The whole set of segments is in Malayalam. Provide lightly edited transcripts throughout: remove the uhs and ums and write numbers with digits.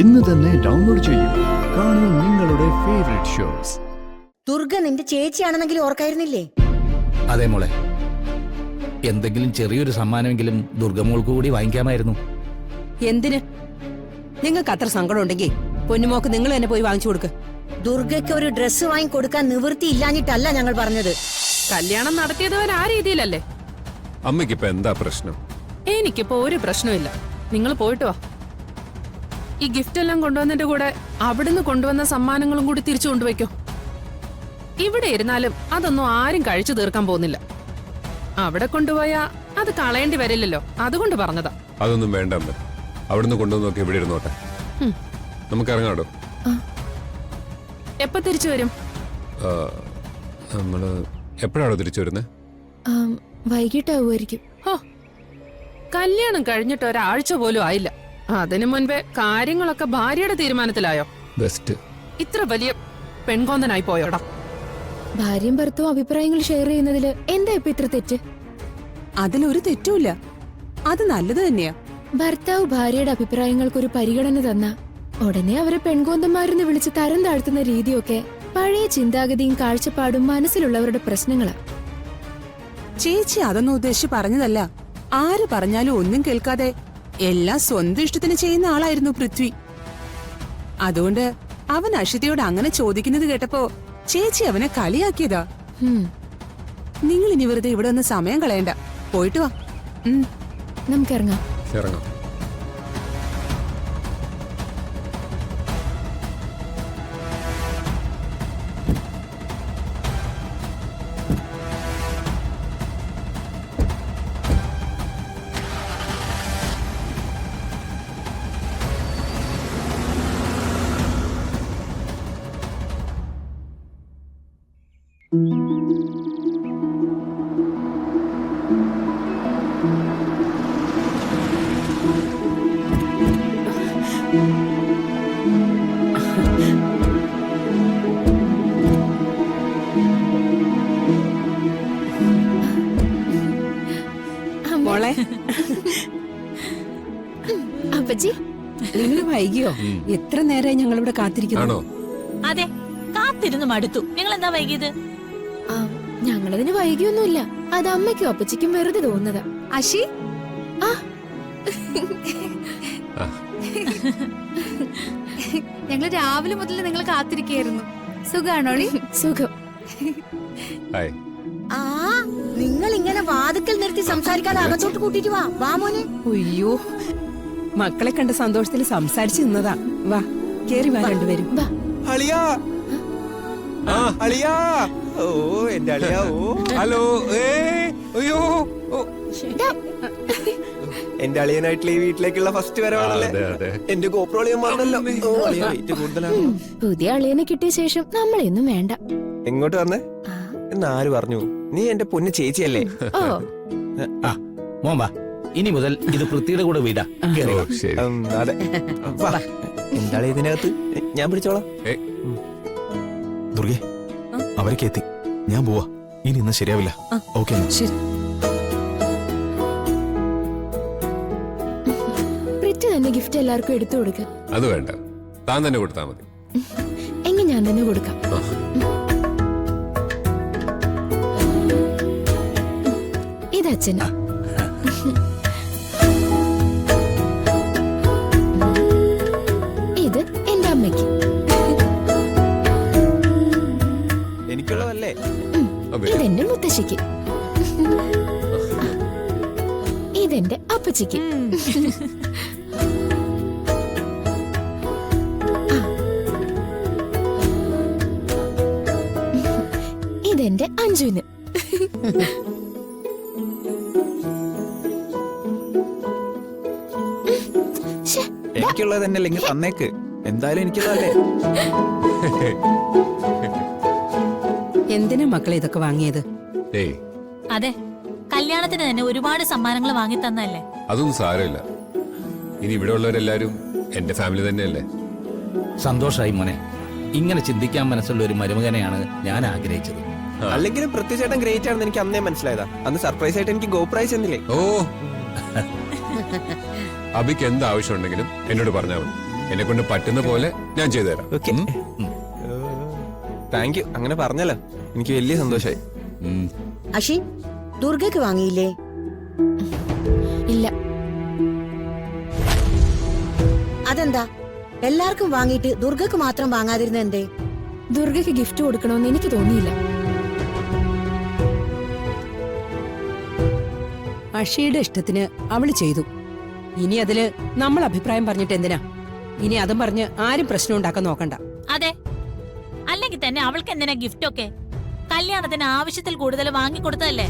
ഇന്ന് തന്നെ ഡൗൺലോഡ് ചെയ്യൂ. കാണൂ നിങ്ങളുടെ ഫേവറേറ്റ് ഷോസ്. ദുർഗ നിന്റെ ചേച്ചിയാണെന്നെങ്കിൽ ഓർക്കായിരുന്നില്ലേ? അതെ മോളെ, എന്തെങ്കിലും ചെറിയൊരു സമ്മാനമെങ്കിലും ദുർഗമോൾക്ക് കൂടി വാങ്ങിക്കാമായിരുന്നു. എന്തിന്? നിങ്ങൾക്ക് അത്ര സങ്കടം ഉണ്ടെങ്കിൽ പൊന്നുമോക്ക് നിങ്ങൾ തന്നെ പോയി വാങ്ങിച്ചു കൊടുക്ക്. ദുർഗയ്ക്ക് ഒരു ഡ്രസ്സ് വാങ്ങി കൊടുക്കാൻ നിവൃത്തി ഇല്ലാഞ്ഞിട്ടല്ല ഞങ്ങൾ പറഞ്ഞത്. കല്യാണം നടത്തിയതവൻ ആ രീതിയിലല്ലേ? അമ്മയ്ക്കിപ്പോ എന്താ പ്രശ്നം? എനിക്കിപ്പോ ഒരു പ്രശ്നമില്ല. നിങ്ങൾ പോയിട്ട് വാ. ഈ ഗിഫ്റ്റ് എല്ലാം കൊണ്ടുവന്നതിന്റെ കൂടെ അവിടുന്ന് കൊണ്ടുവന്ന സമ്മാനങ്ങളും കൂടി തിരിച്ചു കൊണ്ടുവയ്ക്കോ. ഇവിടെ ഇരുന്നാലും അതൊന്നും ആരും കഴിച്ചു തീർക്കാൻ പോകുന്നില്ല. അവിടെ കൊണ്ടുപോയാ അത് കളയേണ്ടി വരില്ലല്ലോ, അതുകൊണ്ട് പറഞ്ഞതാ. അതൊന്നും വേണ്ട അമ്മ, അവിടുന്ന് കൊണ്ടുവന്ന് നോക്കി ഇവിടെ ഇരുന്നോട്ടെ. നമുക്ക് ഇറങ്ങാടോ. എപ്പോ തിരിച്ചു വരും? നമ്മള് എപ്പോഴാണോ തിരിച്ചു വരുന്നത്? വൈകിട്ടാവുമായിരിക്കും. ഹോ, കല്യാണം കഴിഞ്ഞിട്ട് ഒരാഴ്ച പോലും ആയില്ല. അതിനു മുൻപേ കാര്യങ്ങളൊക്കെ ഭാര്യയുടെ തീരുമാനത്തിലായോ? ബെസ്റ്റ്. ഇത്ര വലിയ പെൺകോന്തനായി പോയോടാ. ഭാര്യയും ഭർത്താവും അഭിപ്രായങ്ങൾ ഷെയർ ചെയ്യുന്നതില് എന്താ ഇപ്പൊ ഇത്ര തെറ്റ്? അതിലൊരു തെറ്റുമില്ല, അത് നല്ലത് തന്നെയാ. ഭർത്താവ് ഭാര്യയുടെ അഭിപ്രായങ്ങൾക്കൊരു പരിഗണന തന്ന ഉടനെ അവരെ പെൺകോന്തന്മാരെന്ന് വിളിച്ച് തരം താഴ്ത്തുന്ന രീതിയൊക്കെ പഴയ ചിന്താഗതിയും കാഴ്ചപ്പാടും മനസ്സിലുള്ളവരുടെ പ്രശ്നങ്ങളാ. ചേച്ചി അതൊന്നും ഉദ്ദേശിച്ച് പറഞ്ഞതല്ല. ആര് പറഞ്ഞാലും ഒന്നും കേൾക്കാതെ എല്ലാം സ്വന്തം ഇഷ്ടത്തിന് ചെയ്യുന്ന ആളായിരുന്നു പൃഥ്വി. അതുകൊണ്ട് അവൻ അഷിതയോട് അങ്ങനെ ചോദിക്കുന്നത് കേട്ടപ്പോ ചേച്ചി അവനെ കളിയാക്കിയതാ. നിങ്ങൾ ഇനി വെറുതെ ഇവിടെ ഒന്ന് സമയം കളയണ്ട, പോയിട്ട് വാ. നമുക്കിറങ്ങാം. ഇറങ്ങാം. മോളെ, അപ്പച്ചി നിങ്ങൾ വൈകിയോ? എത്ര നേരമായി ഞങ്ങളിവിടെ കാത്തിരിക്കുന്നു. ആണോ? അതെ, കാത്തിരുന്ന് മടുത്തു. നിങ്ങൾ എന്താ വൈകിയത്? ഞങ്ങളതിന് വൈകിയൊന്നുമില്ല. അത് അമ്മയ്ക്കും അപ്പച്ചിക്കും വെറുതെ തോന്നുന്നതാ. അശി, ഞങ്ങൾ രാവിലെ മുതൽ നിങ്ങൾ കാത്തിരിക്കുകയായിരുന്നു. സുഖാണോളി? സുഖം. ഹായ്. ആ, നിങ്ങൾ ഇങ്ങനെ വാതുക്കൽ നിർത്തി സംസാരിക്കാതെ അകത്തോട്ട് കൂട്ടിട്ട് വാ. വാ മോനെ. അയ്യോ, മക്കളെ കണ്ട സന്തോഷത്തിൽ സംസാരിച്ചു നിന്നതാ. വാ, കേറി വാ രണ്ടുപേരും. വാ. അളിയാ, അളിയാ, ഓ എന്റെ അളിയാ, ഓ ഹലോ, അയ്യോ, എന്റെ അളിയനായിട്ടുള്ള ഈ വീട്ടിലേക്കുള്ള ഫസ്റ്റ് വരവാണല്ലേ. എന്റെ ഗോപ്രോളിയം പറഞ്ഞല്ലോ. കൂടുതലാണ്. പുതിയ അളിയനെ കിട്ടിയ ശേഷം നമ്മളെയൊന്നും വേണ്ട. എങ്ങോട്ട് വന്നേ എന്ന് ആര് പറഞ്ഞു? നീ എന്റെ പൊന്ന് ചേച്ചിയല്ലേ? ഓ, മോൻ വാ, ഇനി മുതൽ ഇത് പൃഥ്വിയുടെ കൂടെ വീടാ. കേറി വാ. ശരി. അതെ, എന്താ ഇതിനകത്ത്? ഞാൻ പിടിച്ചോളാം. ദുർഗെ, അവരൊക്കെ എത്തി. ഞാൻ പോവാ. ഇനി ഇന്ന് ശരിയാവില്ല. ഓക്കെ. ശരി. പ്രിറ്റ് തന്നെ ഗിഫ്റ്റ് എല്ലാവർക്കും എടുത്തു കൊടുക്ക. അത് വേണ്ട, താൻ തന്നെ കൊടുത്താ മതി. എങ്കിൽ ഞാൻ തന്നെ കൊടുക്കാം. ഇത് അച്ഛന്. ഇത് എന്റെ അമ്മയ്ക്ക്. എനിക്കുള്ളതല്ലേ? ഇതെന്റെ മുത്തശ്ശിക്ക്. ഇതെന്റെ അപ്പച്ചിക്ക്. ഇതെന്റെ അഞ്ജുവിന്. എനിക്കുള്ളത് തന്നെ അല്ലെങ്കിൽ തന്നേക്ക്. എന്തായാലും എനിക്കുള്ളതല്ലേ. എന്തിനാ മക്കളെ ഇതൊക്കെ വാങ്ങിയത്? ഏയ്, അതെ, കല്യാണത്തിന് തന്നെ ഒരുപാട് സമ്മാനങ്ങൾ വാങ്ങി തന്നല്ലേ. അതൊന്നും സാരമില്ല. ഇനി ഇവിടെ ഉള്ളവരെല്ലാരും എന്റെ ഫാമിലി തന്നെയല്ലേ. സന്തോഷായി മോനെ. ഇങ്ങനെ ചിന്തിക്കാൻ മനസ്സുള്ള ഒരു മരുമകനെയാണ് ഞാൻ ആഗ്രഹിച്ചത്. അല്ലെങ്കിലും പൃഥ്വിചേട്ടൻ ഗ്രേറ്റ് ആണെന്ന് എനിക്ക് അന്നേ മനസ്സിലായതാ. അന്ന് സർപ്രൈസ് ആയിട്ട് എനിക്ക് ഗോ പ്രൈസ് എന്നില്ലേ? ഓ, അബിക്ക് എന്ത് ആവശ്യം ഉണ്ടെങ്കിലും എന്നോട് പറഞ്ഞാൽ മതി. എന്നെ കൊണ്ട് പറ്റുന്ന പോലെ ഞാൻ ചെയ്തു തരാം. Okay thank you. അങ്ങനെ പറഞ്ഞല്ലോ എനിക്ക് വലിയ സന്തോഷമായി. ഉം. അഷി ദുർഗയ്ക്ക് വാങ്ങിയില്ലേ? ഇല്ല. അതെന്താ എല്ലാവർക്കും വാങ്ങിയിട്ട് ദുർഗയ്ക്ക് മാത്രം വാങ്ങാതിരുന്ന എന്തേ? ദുർഗയ്ക്ക് ഗിഫ്റ്റ് കൊടുക്കണമെന്ന് എനിക്ക് തോന്നിയില്ല. അഷിയുടെ ഇഷ്ടത്തിന് അവള് ചെയ്തു. ഇനി അതില് നമ്മൾ അഭിപ്രായം പറഞ്ഞിട്ട് എന്തിനാ? ഇനി അതും പറഞ്ഞ് ആരും പ്രശ്നം ഉണ്ടാക്കാൻ നോക്കണ്ട. അതെ, അല്ലെങ്കിൽ തന്നെ അവൾക്ക് എന്തിനാ ഗിഫ്റ്റ് ഒക്കെ? കല്യാണത്തിന് ആവശ്യത്തിൽ കൂടുതൽ വാങ്ങിക്കൊടുത്തതല്ലേ?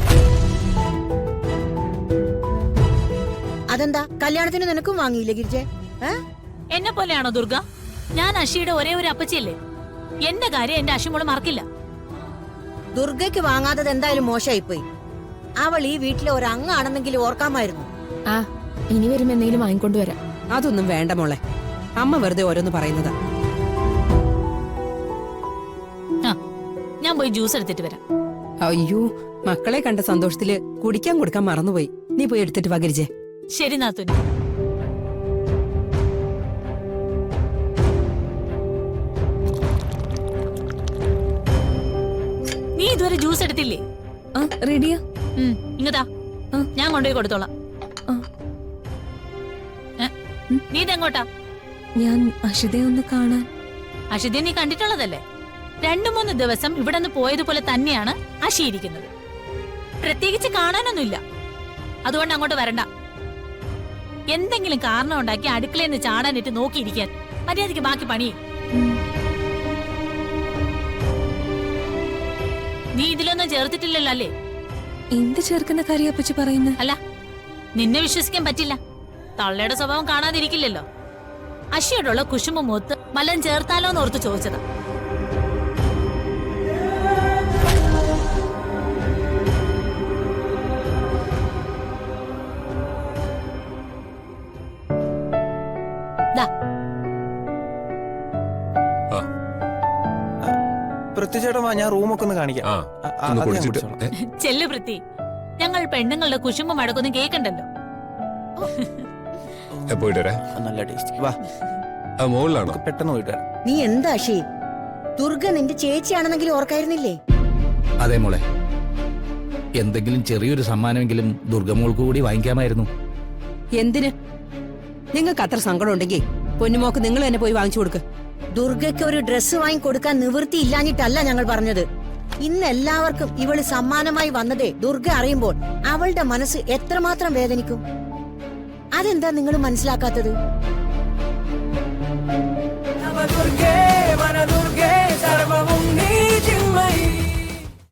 അതെന്താ കല്യാണത്തിന് നിനക്കും വാങ്ങിയില്ലേ ഗിരിജെ? എന്നെ പോലെയാണോ ദുർഗ? ഞാൻ അഷിയുടെ ഒരേ ഒരു അപ്പച്ചിയല്ലേ. എന്റെ കാര്യം എന്റെ അഷിമോള് മറക്കില്ല. ദുർഗയ്ക്ക് വാങ്ങാത്തത് എന്തായാലും മോശമായിപ്പോയി. അവൾ ഈ വീട്ടിലെ ഒരു അംഗാണെന്നെങ്കിലും ഓർക്കാമായിരുന്നു. ആ, ഇനി വരുമ്പോ എന്തെങ്കിലും വാങ്ങിക്കൊണ്ടുവരാം. അതൊന്നും വേണ്ട മോളെ, അമ്മ വെറുതെ ഓരോന്ന് പറയുന്നതാ. ആ, ഞാൻ പോയി ജ്യൂസ് എടുത്തിട്ട് വരാം. അയ്യോ, മക്കളെ കണ്ട സന്തോഷത്തില് കുടിക്കാൻ കൊടുക്കാൻ മറന്നുപോയി. നീ പോയി എടുത്തിട്ട് വാ ഗിരിജെ. ശരി നാത്തുനി. നീ ഇതുവരെ ജ്യൂസ് എടുത്തില്ലേ? ആ, റെഡിയാ. ഇങ്ങതാ, ഞാൻ കൊണ്ടുപോയി കൊടുത്തോളാം. നീ ഇതെങ്ങോട്ടാ? ഞാൻ അഷിതയെ ഒന്ന് കാണാൻ. അഷിതയെ നീ കണ്ടിട്ടുള്ളതല്ലേ? 2-3 ദിവസം ഇവിടെ നിന്ന് പോയതുപോലെ തന്നെയാണ് അഷി ഇരിക്കുന്നത്. പ്രത്യേകിച്ച് കാണാനൊന്നുമില്ല. അതുകൊണ്ട് അങ്ങോട്ട് വരണ്ട. എന്തെങ്കിലും കാരണം ഉണ്ടാക്കി അടുക്കളയിൽ നിന്ന് ചാടാനിട്ട് നോക്കിയിരിക്കാൻ മര്യാദയ്ക്ക് ബാക്കി പണിയേ. നീ ഇതിലൊന്നും ചേർത്തിട്ടില്ലല്ലോ അല്ലേ? എന്ത് ചേർക്കുന്ന കാര്യം അപ്പച്ചി പറയുന്നത്? അല്ല, നിന്നെ വിശ്വസിക്കാൻ പറ്റില്ല. തള്ളയുടെ സ്വഭാവം കാണാതിരിക്കില്ലല്ലോ. അഷിയോടുള്ള കുശുമ്പ് മൊത്ത് മലം ചേർത്താലോന്ന് ഓർത്ത് ചോദിച്ചതാ. പൃഥ്വിചേട്ടാ ഞാൻ റൂമൊക്കെ ഒന്ന് കാണിക്കാം. ആ, ആ, ഒന്ന് അത് ഞാൻ കുടിച്ചിട്ട്. കുടിച്ചോളാം. ചെല്ലു വൃത്തി. ഞങ്ങൾ പെണ്ണുങ്ങളുടെ കുശുമ്പ് മടക്കൊന്നും കേൾക്കണ്ടല്ലോ. പോയിട്ട് വരാം. നല്ല ടേസ്റ്റ്. വാ മുകളിലാണോ? പെട്ടെന്ന് പോയിട്ട് വരാം. നീ എന്താ അഷി? ദുർഗ നിന്റെ ചേച്ചിയാണെന്നെങ്കിലും ഓർക്കായിരുന്നില്ലേ? അതെ മോളെ, എന്തെങ്കിലും ചെറിയൊരു സമ്മാനമെങ്കിലും ദുർഗമോൾക്ക് കൂടി വാങ്ങിക്കാമായിരുന്നു. എന്തിന്? നിങ്ങൾക്ക് അത്ര സങ്കടം ഉണ്ടെങ്കിൽ പൊന്നുമോക്ക് നിങ്ങൾ തന്നെ പോയി വാങ്ങിച്ചു കൊടുക്ക്. ദുർഗയ്ക്ക് ഒരു ഡ്രസ്സ് വാങ്ങി കൊടുക്കാൻ നിവൃത്തി ഇല്ലാഞ്ഞിട്ടല്ല ഞങ്ങൾ പറഞ്ഞത്. ഇന്ന് എല്ലാവർക്കും ഇവള് സമ്മാനമായി വന്നതേ ദുർഗ അറിയുമ്പോൾ അവളുടെ മനസ്സ് എത്രമാത്രം വേദനിക്കും. അതെന്താ നിങ്ങൾ മനസ്സിലാക്കാത്തത്?